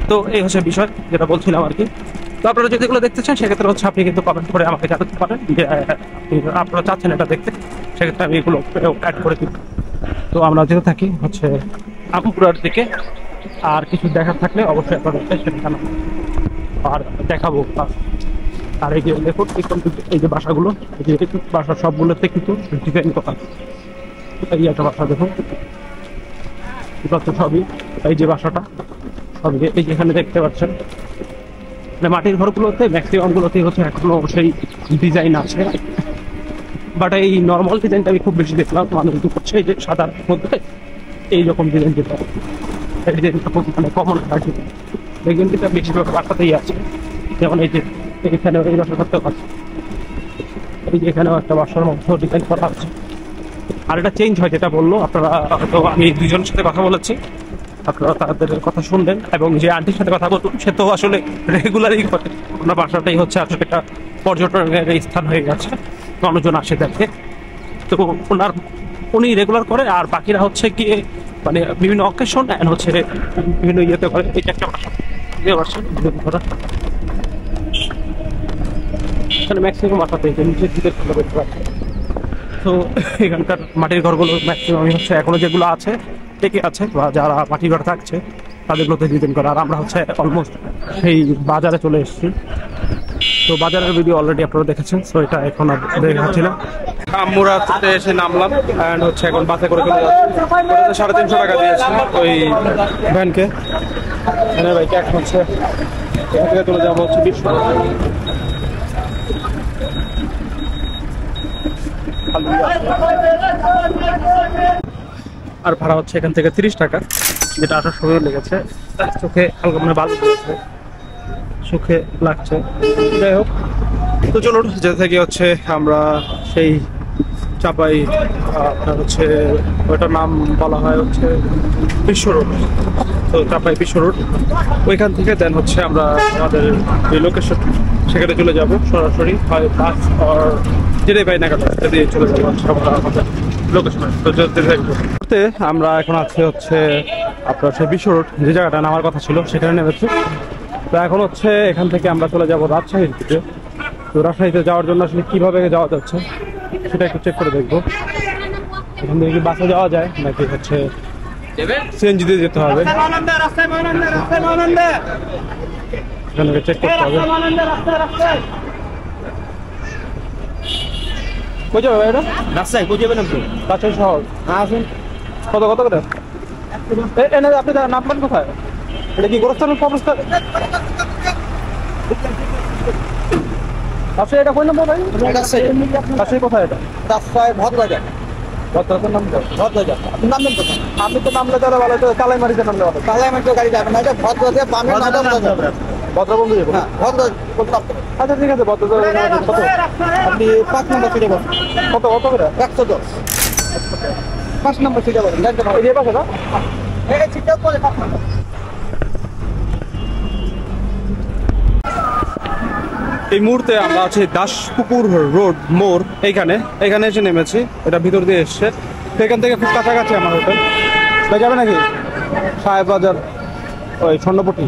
তো এই হচ্ছে বিষয় যেটা বলছিলাম আর কি। তো আপনারা যদি এগুলো দেখতে চান সেক্ষেত্রে হচ্ছে আপনি কিন্তু কমেন্ট করে আমাকে জানাতে পারেন যে আপনারা চাচ্ছেন এটা দেখতে, সেক্ষেত্রে আমি এগুলো অ্যাড করে দিব। তো আমরা যেতে থাকি হচ্ছে আমপুরার দিকে, আর কিছু দেখার থাকলে অবশ্যই আপনারা সেটা জানাবো আর দেখাবো। আর এই যে দেখুন এই যে বাসাগুলো, এই যে বাসার সবগুলোতে কিন্তু ডিজাইন করা। এই একটা বাসা দেখুন, সবই এই যে বাসাটা সবই এই যেখানে দেখতে পাচ্ছেন, মানে মাটির ঘরগুলোতে ম্যাক্সিমামগুলোতেই হচ্ছে এখনো সেই ডিজাইন আছে, বাট এই নর্মাল ডিজাইনটা আমি খুব বেশি দেখলাম মানুষ করছে এই যে সাদার মধ্যে এইরকম ডিজাইন, যেটা এই ডিজাইনটা খুব মানে কমন থাকে, দেখবেন যেটা বেশিরভাগ বাসাতেই আছে। যেমন এই যে এইখানে এই বাসা করতে পারছে, এই যে এখানেও একটা বাসার মধ্যে ডিজাইন করা আছে। আর এটা চেঞ্জ হয় যেটা বললো আপনারা, তো আমি দুজনের সাথে কথা বলেছি, আপনারা তাদের কথা শুনলেন, এবং যে আন্টির সাথে কথা বললাম সে তো আসলে রেগুলারই করে, ওনার বাসাটাই হচ্ছে আসলে একটা পর্যটনের স্থান হয়ে গেছে, মানুষজন আসে দেখে। তো উনি রেগুলার করে, আর বাকিরা হচ্ছে গিয়ে মানে বিভিন্ন অকেশন অ্যান্ড হচ্ছে বিভিন্ন ইয়েতে করে। এই একটা বাসা এখানে ম্যাক্সিমাম বাসাতে নিচের দিকে দেখতে পাচ্ছেন। তো এখানকার মাটির ঘরগুলো ম্যাক্সিমামই হচ্ছে এখনো যেগুলো আছে টেকে আছে, বা যারা মাটির ঘর থাকছে তাদেরগুলোতে ডিজাইন করা। আর আমরা হচ্ছে অলমোস্ট সেই বাজারে চলে এসেছি। তো বাজারের ভিডিও অলরেডি আপনারা দেখেছেন, তো এটা এখন দেখাচ্ছি না। আমুরাতে এসে নামলাম অ্যান্ড হচ্ছে এখন বাসে করে চলে যাচ্ছি। 350 টাকা দিয়েছি ওই ভ্যানকে, বাইকে এখন হচ্ছে এখান থেকে চলে যাবো হচ্ছে বিশ্বনাথ। আর ভাড়া হচ্ছে এখান থেকে 30 টাকা, যেটা 1800 লেগেছে। চোখে হালকা মানে বালু লেগেছে, চোখে লাগছে। যাই হোক, তো চলুন যেতে থেকে হচ্ছে আমরা সেই চাপাই, আপনার হচ্ছে ওইটার নাম বলা হয় হচ্ছে বিশ্ব রোড। তো চাপাই বিশ্ব রোড, ওইখান থেকে দেন হচ্ছে আমরা আমাদের যে লোকেশন সেখানে চলে যাব সরাসরি, হয় বাস আর যেটাই পাই না কেন দিয়ে চলে যাবো আমাদের লোকেশনে। তো যেতে আমরা এখন আছি হচ্ছে আপনার সেই বিশ্ব রোড, যে জায়গাটা নামার কথা ছিল সেখানে নেমেছি। তো এখন হচ্ছে এখান থেকে আমরা চলে যাব রাজশাহীর দিকে। তো রাজশাহীতে যাওয়ার জন্য আসলে কীভাবে যাওয়া যাচ্ছে সেটা একটু চেক করে দেখবো। এখান থেকে কি বাসে যাওয়া যায় নাকি হচ্ছে সিএনজি দিয়ে যেতে হবে, এখানে চেক করতে হবে। কই যাবে এটা? রাজশাহী কই যাবেন আপনি? রাজশাহী শহর। হ্যাঁ আসুন। কত কত করে? এনে আপনি নামবেন কোথায়? এটা কি গোরস্থান কবরস্থান? রাজশাহী এটা কোন নম্বর ভাই? রাজশাহী কোথায় এটা? রাজশাহী ভদ্রবাজার। ভদ্রতার নাম দাও ভদ্রতা আপনি নামবেন কোথায় আপনি তো নামলে তাহলে ভালো, তো কালাইমারিতে নামলে ভালো। কালাইমার তো গাড়ি যাবে না, এটা ভদ্রতা বামে নাম যাবে। ভদ্রবন্ধু যাবো। হ্যাঁ ভদ্র বলতে হবে। আচ্ছা ঠিক আছে, ভদ্র কত? আপনি 5 নম্বর সিটে বসুন। কত কত করে? 110 5 নম্বর সিটে বসুন। জানতে এই যে পাশে না? এই সিটটা পরে 5 নম্বর। এই মুহূর্তে আমরা আছি দাসপুকুর রোড মোড়, এখানে এসে নেমেছি। এটা ভিতর দিয়ে এসছে, তো এখান থেকে খুব কাছাকাছি আমার হোটেল। তো যাবে নাকি সাহেব বাজার ওই স্বর্ণপট্টি?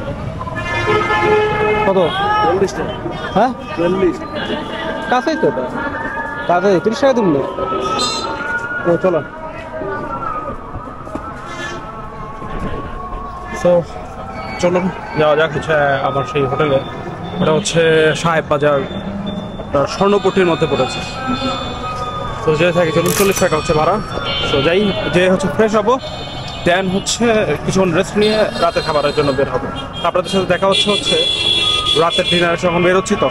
কত? 40 টাকা। হ্যাঁ 40, কাছেই তো এটা, কাছে 30 টাকা দিন। তো চলো। তো চলুন যাওয়া যাক হচ্ছে আমার সেই হোটেলে। এটা হচ্ছে সাহেব বাজার, আপনার স্বর্ণপট্টির মধ্যে পড়েছে। তো যে থাকে চলুন, 40 টাকা হচ্ছে ভাড়া। তো যাই, যে হচ্ছে ফ্রেশ হবো, দেন হচ্ছে কিছুক্ষণ রেস্ট নিয়ে রাতের খাবারের জন্য বের হবো। আপনাদের সাথে দেখা হচ্ছে রাতের ডিনারের যখন বেরোচ্ছি। তো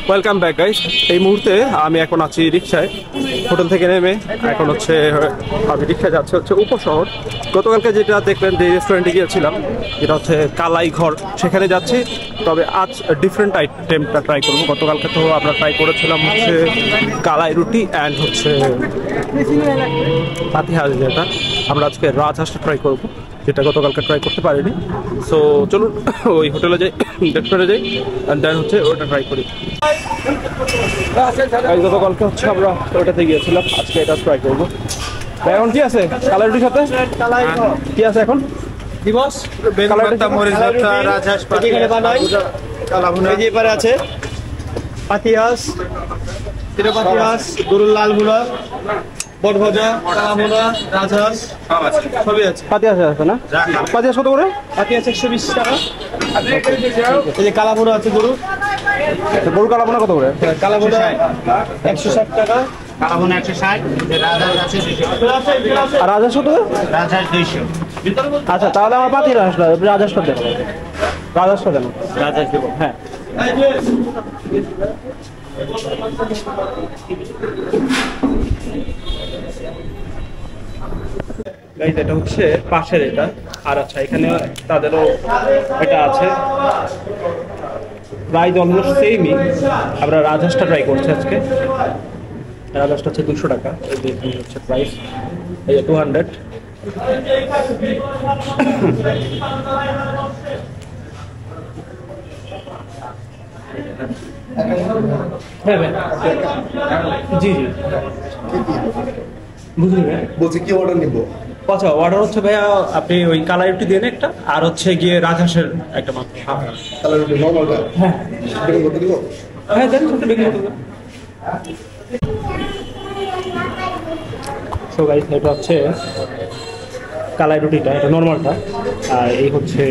ওয়েলকাম ব্যাক গাইস। এই মুহূর্তে আমি এখন আছি রিক্সায়, হোটেল থেকে নেমে এখন হচ্ছে আমি রিক্সায় যাচ্ছি হচ্ছে উপশহর। গতকালকে যেটা দেখলেন যে রেস্টুরেন্টে গিয়েছিলাম, যেটা হচ্ছে কালাই ঘর, সেখানে যাচ্ছি। তবে আজ ডিফারেন্ট আইটেমটা ট্রাই করবো। গতকালকে তো আমরা ট্রাই করেছিলাম হচ্ছে কালাই রুটি অ্যান্ড হচ্ছে পাতিহাঁস, যেটা আমরা আজকে রাজহাঁসটা ট্রাই করবো, যেটা গতকালকে ট্রাই করতে পারিনি। সো চলুন ওই হোটেলে যাই, রেস্টুরেন্টে যাই, অ্যান্ড দেন হচ্ছে ওটা ট্রাই করি। গতকালকে হচ্ছে আমরা ওটাতে গিয়েছিলাম, আজকে এটা ট্রাই করবো। এখন কি আছে কালাই রুটির সাথে? কি আছে এখন? দিবস রাজহাঁস এবারে আছে পাতিহাঁস, পাতিহাঁস, গরুর লাল ভুনা, বট ভাজা, কালাভুনা, রাজহাঁস সবই আছে। পাতিহাঁস আছে না? পাতিহাঁস কত করে? পাতিহাঁস 120 টাকা। এই যে কালাভুনা আছে গরু, গরু কালাভুনা কত করে? কালাভুনা 160 টাকা। কালাভুনা 160, রাজহাঁস আছে 200, আর রাজহাঁস কত করে? রাজহাঁস 200। আচ্ছা তাহলে আমার পাতিহাঁসটা, রাজহাঁসটা দেন, রাজহাঁসটা দেন। রাজহাঁস দেবো। হ্যাঁ গাইস, এটা হচ্ছে পাশের এটা। আর আচ্ছা এখানে তাদেরও এটা আছে, প্রাইস অলমোস্ট সেমই। আমরা রাজহাঁসটা ট্রাই করছি আজকে। রাজহাঁসটা হচ্ছে 200 টাকা। এই যে এখানে হচ্ছে প্রাইস, এই যে 200। হ্যাঁ ভাই, জি জি বুঝলি ভাই। বলছি কি অর্ডার নিব? আচ্ছা অর্ডার হচ্ছে ভাইয়া আপনি ওই কালাই রুটি দেন একটা, আর হচ্ছে গিয়ে রাজহাঁসের একটা মাত্র। কালার রুটি নরমালটা? হ্যাঁ বেগুন কত দিব? হ্যাঁ দেন, সাথে বেগুন মতো। সো গাইস, এটা হচ্ছে কালাই রুটিটা, এটা নর্মালটা, আর এই হচ্ছে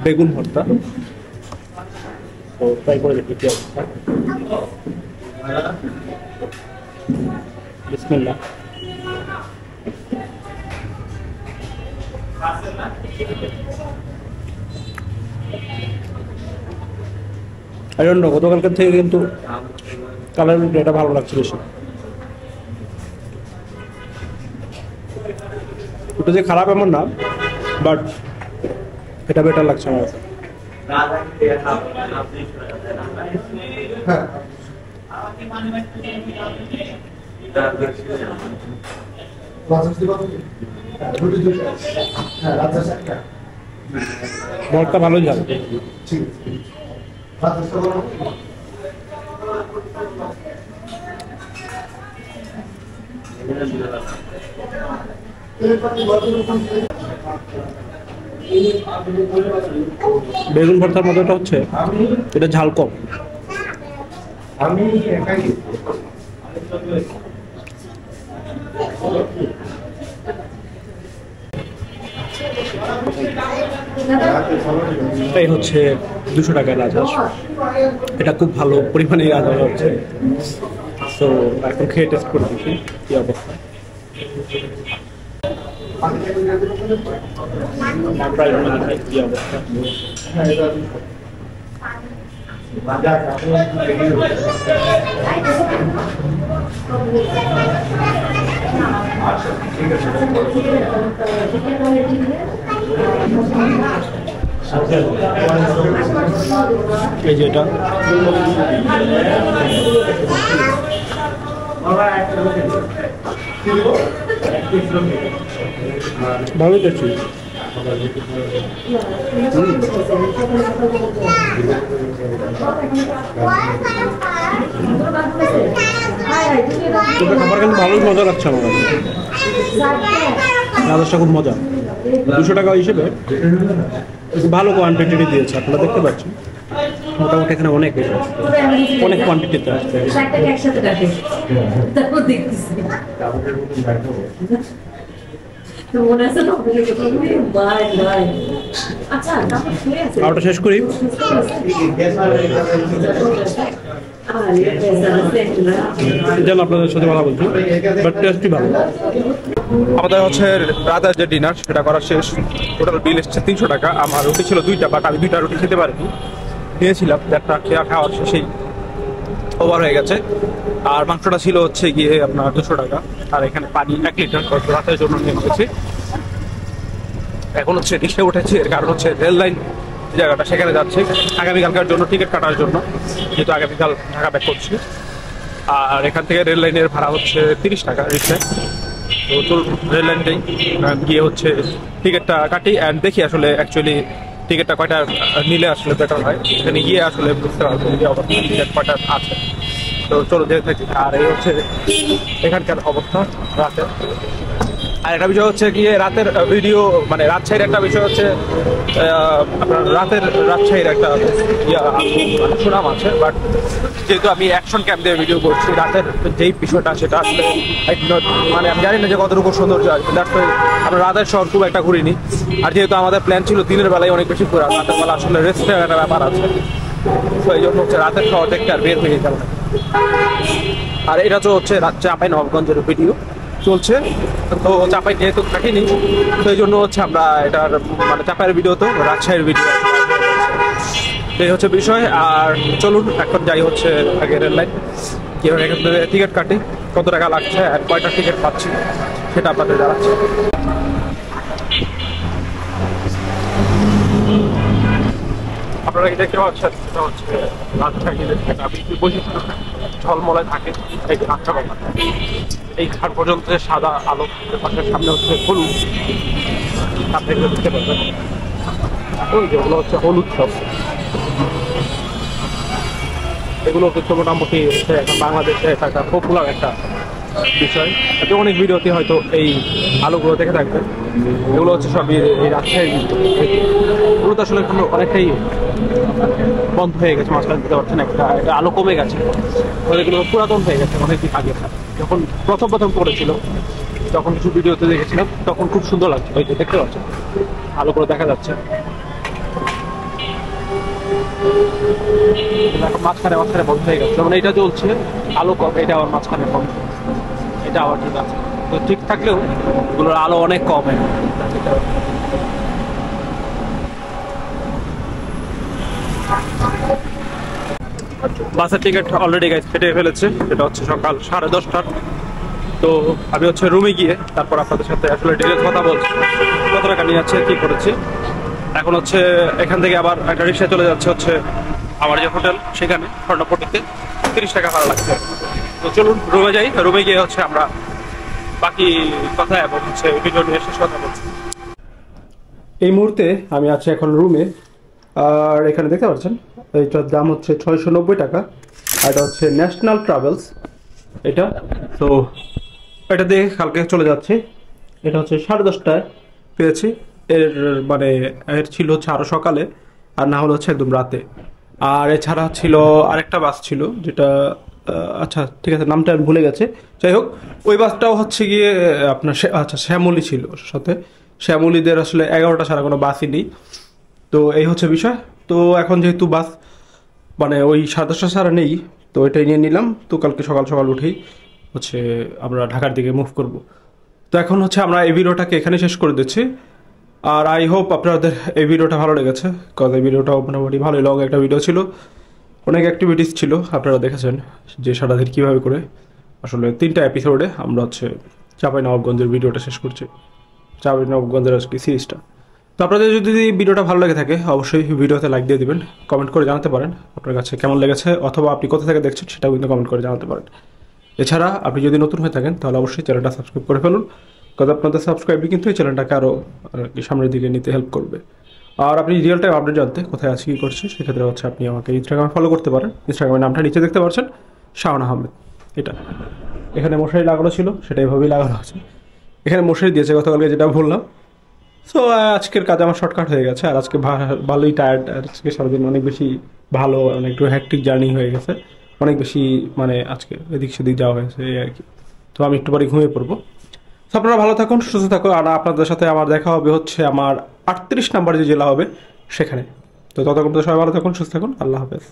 বেগুন ভর্তা। তো ট্রাই করে দেখি কি অবস্থা। বিসমিল্লাহ। আই ডোন্ট নো, গতকালকার থেকে কিন্তু কালার রুটি এটা ভালো লাগছে বেশি। ওটা যে খারাপ এমন না, বাট এটা বেটার লাগছে আমার কাছে। রাজহাঁস দিব? রুটি 200। হ্যাঁ রাজহাঁস একটা। ভর্তা ভালোই যাবে। ঠিক আছে। রাজহাঁসটা বলো। বেগুন ভর্তার মধ্যে এটা হচ্ছে, এটা ঝাল কম। আমি একাই এটাই হচ্ছে 200 টাকার রাজহাঁস। এটা খুব ভালো পরিমাণে রাজহাঁস হচ্ছে। তো এখন খেয়ে টেস্ট করে দেখি কি অবস্থা। ট্রাই করে দেখি কি অবস্থা। এই যে এটা ভালোই দেখছি। খাবার কিন্তু ভালোই মজা লাগছে আমার কাছে। রাজস্বটা খুব মজা, 200 টাকা হিসেবে ভালো কোয়ান্টিটি দিয়েছে, আপনারা দেখতে পাচ্ছেন। মোটামুটি এখানে অনেক অনেক কোয়ান্টিটিতে আসছে। খাওয়াটা শেষ করি। যেন আপনাদের সাথে কথা বলছি, বাট টেস্টই ভালো। আমাদের হচ্ছে রাতের যে ডিনার সেটা করা শেষ। টোটাল বিল এসছে 300 টাকা। আমার রুটি ছিল 2টা, বাট আমি 2টা রুটি খেতে পারিনি, নিয়েছিলাম। একটা খাওয়ার শেষেই ওভার হয়ে গেছে। আর মাংসটা ছিল হচ্ছে গিয়ে আপনার 200 টাকা। আর এখানে পানি 1 লিটার রাতের জন্য নিয়ে এসেছি। এখন হচ্ছে রিক্সা উঠেছি, এর কারণ হচ্ছে রেল লাইন জায়গাটা সেখানে যাচ্ছে আগামীকালকার জন্য টিকিট কাটার জন্য, যেহেতু আগামীকাল ঢাকা ব্যাক করছি। আর এখান থেকে রেল লাইনের ভাড়া হচ্ছে 30 টাকা রিক্সায়। তো চলুন রেল লাইনটাই গিয়ে হচ্ছে টিকিটটা কাটি অ্যান্ড দেখি আসলে অ্যাকচুয়ালি টিকিটটা কয়টা নিলে আসলে বেটার হয়। সেখানে গিয়ে আসলে বুঝতে পারবো যে অবস্থা টিকিট কয়টা আছে। তো চলো যেতে থাকি। আর এই হচ্ছে এখানকার অবস্থা রাতে। আর একটা বিষয় হচ্ছে গিয়ে রাতের ভিডিও, মানে রাজশাহীর একটা বিষয় হচ্ছে আপনার রাজশাহীর একটা সুনাম আছে। বাট যেহেতু আমি অ্যাকশন ক্যাম্প দিয়ে ভিডিও করছি, রাতের যেই বিষয়টা সেটা আসলে মানে আমি জানি না যে কতটুকু সৌন্দর্য আসবে। আমরা রাতের শহর খুব একটা ঘুরিনি। আর যেহেতু আমাদের প্ল্যান ছিল দিনের বেলায় অনেক বেশি ঘোরা, রাতের বেলা আসলে রেস্টের একটা ব্যাপার আছে। তো এই জন্য হচ্ছে রাতের শহর দেখতে আর বের হয়ে যাবে। আর এটা তো হচ্ছে চাঁপাইনবাবগঞ্জের ভিডিও চলছে। তো চাঁপাই যেহেতু থাকিনি, তো এই জন্য হচ্ছে আমরা এটার মানে চাঁপাইয়ের ভিডিও তো রাজশাহীর ভিডিও, এই হচ্ছে বিষয়। আর চলুন এখন যাই হচ্ছে আগে রেল লাইন, কীভাবে এখান থেকে টিকিট কাটি, কত টাকা লাগছে আর কয়টা টিকিট পাচ্ছি সেটা আপনাদের জানাচ্ছি। আপনারা কি দেখতে পাচ্ছেন, সেটা হচ্ছে রাজশাহীর একটা বৈশিষ্ট্য, ঝলমলায় থাকে এই যে রাস্তাঘাট। এই ঘাট পর্যন্ত সাদা আলো, পাশের সামনে হচ্ছে হলুদ, আপনি এগুলো দেখতে পাবেন। ওই যেগুলো হচ্ছে হলুদ সব, এগুলো হচ্ছে মোটামুটি হচ্ছে এখন বাংলাদেশে একটা পপুলার একটা বিষয়। এতে অনেক ভিডিওতে হয়তো এই আলোগুলো দেখে থাকবে। এগুলো হচ্ছে সবই এই রাজশাহীর এগুলো তো আসলে অনেকটাই বন্ধ হয়ে গেছে, মাঝখানে দিতে পারছেন একটা আলো কমে গেছে। এগুলো পুরাতন হয়ে গেছে অনেকদিন আগে। যখন প্রথম করেছিল, যখন কিছু ভিডিওতে দেখেছিলাম, তখন খুব সুন্দর লাগছে। ওই যে দেখতে পাচ্ছেন আলোগুলো দেখা যাচ্ছে। এখন মাঝখানে বন্ধ হয়ে গেছে, যেমন এটা চলছে আলো কম, এটা আবার মাঝখানে বন্ধ, এটা আবার ঠিক আছে। তো ঠিক থাকলেও এগুলোর আলো অনেক কম। বাসের টিকিট অলরেডি কেটে ফেলেছে, সেটা হচ্ছে সকাল 10:30টার। তো আমি হচ্ছে রুমে গিয়ে তারপর আপনাদের সাথে আসলে ডিটেলস কথা বলছি, কত টাকা নিয়ে যাচ্ছে, কি করেছি। এখন হচ্ছে এখান থেকে আবার একটা রিক্সা চলে যাচ্ছে হচ্ছে আমার যে হোটেল সেখানে স্বর্ণপট্টিতে, 30 টাকা ভাড়া লাগছে। তো চলুন রুমে যাই, রুমে গিয়ে হচ্ছে আমরা বাকি কথা এবং হচ্ছে ভিডিও নিয়ে শেষ কথা বলছি। এই মুহূর্তে আমি আছি এখন রুমে। আর এখানে দেখতে পাচ্ছেন এইটার দাম হচ্ছে 690 টাকা। আর এটা হচ্ছে ন্যাশনাল ট্রাভেলস এটা। তো এটা দিয়ে কালকে চলে যাচ্ছে। এটা হচ্ছে 10:30টায় পেয়েছি। এর মানে এর ছিল হচ্ছে আরও সকালে, আর না হলে হচ্ছে একদম রাতে। আর এছাড়া ছিল আরেকটা বাস ছিল যেটা আচ্ছা ঠিক আছে নামটা আমি ভুলে গেছে। যাই হোক ওই বাসটাও হচ্ছে গিয়ে আপনার আচ্ছা শ্যামলী ছিল সাথে। শ্যামলীদের আসলে 11টা ছাড়া কোনো বাসই নেই। তো এই হচ্ছে বিষয়। তো এখন যেহেতু বাস মানে ওই 10:30 ছাড়া নেই, তো এটাই নিয়ে নিলাম। তো কালকে সকাল সকাল উঠেই হচ্ছে আমরা ঢাকার দিকে মুভ করব। তো এখন হচ্ছে আমরা এই ভিডিওটাকে এখানে শেষ করে দিচ্ছি। আর আই হোপ আপনাদের এই ভিডিওটা ভালো লেগেছে, কারণ এই ভিডিওটাও মোটামুটি ভালোই লং একটা ভিডিও ছিল। অনেক অ্যাক্টিভিটিস ছিল, আপনারা দেখেছেন যে সারাদিন কীভাবে করে আসলে 3টা এপিসোডে আমরা হচ্ছে চাঁপাইনবাবগঞ্জের ভিডিওটা শেষ করছি, চাঁপাইনবাবগঞ্জের আজকে সিরিজটা। তো আপনাদের যদি ভিডিওটা ভালো লেগে থাকে অবশ্যই ভিডিওতে লাইক দিয়ে দিবেন, কমেন্ট করে জানাতে পারেন আপনার কাছে কেমন লেগেছে, অথবা আপনি কোথা থেকে দেখছেন সেটাও কিন্তু কমেন্ট করে জানাতে পারেন। এছাড়া আপনি যদি নতুন হয়ে থাকেন তাহলে অবশ্যই চ্যানেলটা সাবস্ক্রাইব করে ফেলুন, কারণ আপনাদের সাবস্ক্রাইবই কিন্তু এই চ্যানেলটাকে আরও সামনের দিকে নিতে হেল্প করবে। আর আপনি রিয়েল টাইম আপডেট জানতে কোথায় আছি কী করছি সেক্ষেত্রে হচ্ছে আপনি আমাকে ইনস্টাগ্রামে ফলো করতে পারেন। ইনস্টাগ্রামের নামটা নিচে দেখতে পাচ্ছেন, শাওন আহমেদ। এটা এখানে মশারি লাগানো ছিল, সেটা এভাবেই লাগানো আছে। এখানে মশারি দিয়েছে গতকালকে, যেটা বললাম। সো আজকের কাজ আমার শর্টকাট হয়ে গেছে, আর আজকে ভালোই টায়ার্ড। আজকে সারাদিন অনেক বেশি ভালো, একটু হ্যাকটিক জার্নি হয়ে গেছে, অনেক বেশি মানে আজকে এদিক সেদিক যাওয়া হয়েছে এই আর কি। তো আমি একটু পরে ঘুমিয়ে পড়বো। তো আপনারা ভালো থাকুন, সুস্থ থাকুন, আর আপনাদের সাথে আমার দেখা হবে হচ্ছে আমার 38 নাম্বার যে জেলা হবে সেখানে। তো ততক্ষণ তো সবাই ভালো থাকুন, সুস্থ থাকুন, আল্লাহ হাফেজ।